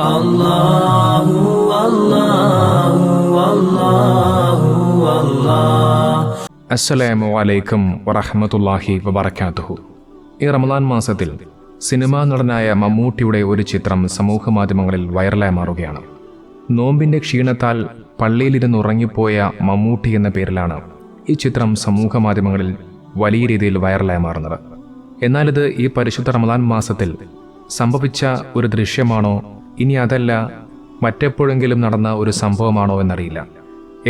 അല്ലാഹു അല്ലാഹു അല്ലാഹു അല്ലാഹ്. അസ്സലാമു അലൈക്കും വറഹ്മത്തുള്ളാഹി വബറകാതുഹു. ഈ റമദാൻ മാസത്തിൽ സിനിമാ നടനായ മമ്മൂട്ടിയുടെ ഒരു ചിത്രം സമൂഹ മാധ്യമങ്ങളിൽ വൈറലായി മാറുകയാണ്. നോമ്പിന്റെ ക്ഷീണത്താൽ പള്ളിയിലിരുന്ന് ഉറങ്ങിപ്പോയ മമ്മൂട്ടി എന്ന പേരിലാണ് ഈ ചിത്രം സമൂഹ മാധ്യമങ്ങളിൽ വലിയ രീതിയിൽ വൈറലായി മാറുന്നത്. എന്നാലിത് ഈ പരിശുദ്ധ റമദാൻ മാസത്തിൽ സംഭവിച്ച ഒരു ദൃശ്യമാണോ, ഇനി അതല്ല മറ്റെപ്പോഴെങ്കിലും നടന്ന ഒരു സംഭവമാണോ എന്നറിയില്ല.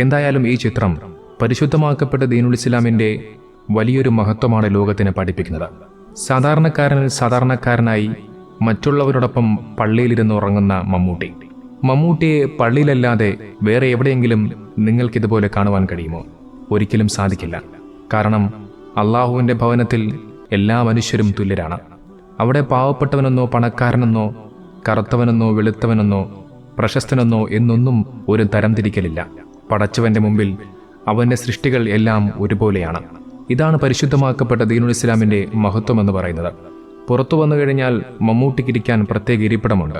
എന്തായാലും ഈ ചിത്രം പരിശുദ്ധമാക്കപ്പെട്ട ദീനുൽ ഇസ്ലാമിൻ്റെ വലിയൊരു മഹത്വമാണ് ലോകത്തിനെ പഠിപ്പിക്കുന്നത്. സാധാരണക്കാരനിൽ സാധാരണക്കാരനായി മറ്റുള്ളവരോടൊപ്പം പള്ളിയിലിരുന്ന് ഉറങ്ങുന്ന മമ്മൂട്ടിയെ പള്ളിയിലല്ലാതെ വേറെ എവിടെയെങ്കിലും നിങ്ങൾക്കിതുപോലെ കാണുവാൻ കഴിയുമോ? ഒരിക്കലും സാധിക്കില്ല. കാരണം അള്ളാഹുവിൻ്റെ ഭവനത്തിൽ എല്ലാ മനുഷ്യരും തുല്യരാണ്. അവിടെ പാവപ്പെട്ടവനെന്നോ പണക്കാരനെന്നോ കറുത്തവനെന്നോ വെളുത്തവനെന്നോ പ്രശസ്തനെന്നോ എന്നൊന്നും ഒരു തരംതിരിക്കലില്ല. പടച്ചവന്റെ മുമ്പിൽ അവൻ്റെ സൃഷ്ടികൾ എല്ലാം ഒരുപോലെയാണ്. ഇതാണ് പരിശുദ്ധമാക്കപ്പെട്ട ദീനുൽ ഇസ്ലാമിൻ്റെ മഹത്വം എന്ന് പറയുന്നത്. പുറത്തു വന്നു കഴിഞ്ഞാൽ മമ്മൂട്ടിക്കിരിക്കാൻ പ്രത്യേക ഇരിപ്പിടമുണ്ട്,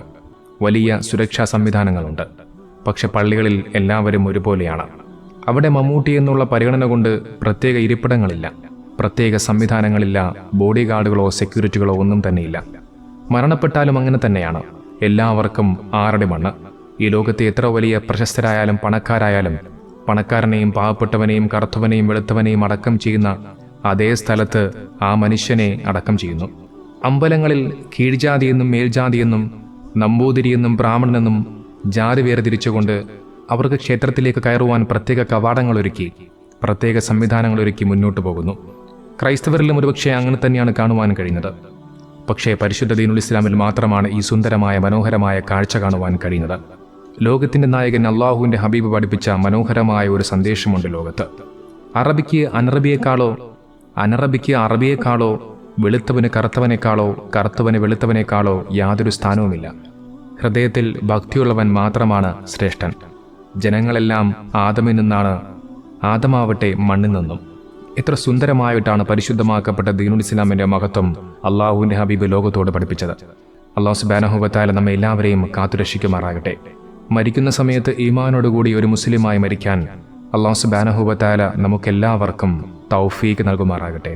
വലിയ സുരക്ഷാ സംവിധാനങ്ങളുണ്ട്. പക്ഷെ പള്ളികളിൽ എല്ലാവരും ഒരുപോലെയാണ്. അവിടെ മമ്മൂട്ടി എന്നുള്ള പരിഗണന കൊണ്ട് പ്രത്യേക ഇരിപ്പിടങ്ങളില്ല, പ്രത്യേക സംവിധാനങ്ങളില്ല, ബോഡി ഗാർഡുകളോ സെക്യൂരിറ്റികളോ ഒന്നും തന്നെയില്ല. മരണപ്പെട്ടാലും അങ്ങനെ തന്നെയാണ്. എല്ലാവർക്കും ആറടി മണ്ണ്. ഈ ലോകത്തെ എത്ര വലിയ പ്രശസ്തരായാലും പണക്കാരായാലും പണക്കാരനെയും പാവപ്പെട്ടവനെയും കറുത്തവനെയും വെളുത്തവനെയും അടക്കം ചെയ്യുന്ന അതേ സ്ഥലത്ത് ആ മനുഷ്യനെ അടക്കം ചെയ്യുന്നു. അമ്പലങ്ങളിൽ കീഴ്ജാതിയെന്നും മേൽജാതിയെന്നും നമ്പൂതിരിയെന്നും ബ്രാഹ്മണനെന്നും ജാതി വേർതിരിച്ചുകൊണ്ട് അവർക്ക് ക്ഷേത്രത്തിലേക്ക് കയറുവാൻ പ്രത്യേക കവാടങ്ങളൊരുക്കി പ്രത്യേക സംവിധാനങ്ങളൊരുക്കി മുന്നോട്ട് പോകുന്നു. ക്രൈസ്തവരിലും ഒരുപക്ഷെ അങ്ങനെ തന്നെയാണ് കാണുവാൻ കഴിയുന്നത്. പക്ഷേ പരിശുദ്ധ ദീനുൽ ഇസ്ലാമിൽ മാത്രമാണ് ഈ സുന്ദരമായ മനോഹരമായ കാഴ്ച കാണുവാൻ കഴിയുന്നത്. ലോകത്തിൻ്റെ നായകൻ അള്ളാഹുവിൻ്റെ ഹബീബ് പഠിപ്പിച്ച മനോഹരമായ ഒരു സന്ദേശമുണ്ട് ലോകത്ത്. അറബിക്ക് അറബിയേക്കാളോ വെളുത്തവന് കറുത്തവനേക്കാളോ കറുത്തവന് വെളുത്തവനേക്കാളോ യാതൊരു സ്ഥാനവുമില്ല. ഹൃദയത്തിൽ ഭക്തിയുള്ളവൻ മാത്രമാണ് ശ്രേഷ്ഠൻ. ജനങ്ങളെല്ലാം ആദമിൽ നിന്നാണ്, ആദമാവട്ടെ മണ്ണിൽ നിന്നും. എത്ര സുന്ദരമായിട്ടാണ് പരിശുദ്ധമാക്കപ്പെട്ട ദീനുൽ ഇസ്ലാമിൻ്റെ മഹത്വം അള്ളാഹുവിൻ്റെ ഹബീബ് ലോകത്തോട് പഠിപ്പിച്ചത്. അല്ലാഹു സുബ്ഹാനഹു വ തആല നമ്മെ എല്ലാവരെയും കാത്തുരക്ഷിക്കുമാറാകട്ടെ. മരിക്കുന്ന സമയത്ത് ഈമാനോടുകൂടി ഒരു മുസ്ലിമായി മരിക്കാൻ അല്ലാഹു സുബ്ഹാനഹു വ തആല നമുക്കെല്ലാവർക്കും തൗഫീഖ് നൽകുമാറാകട്ടെ.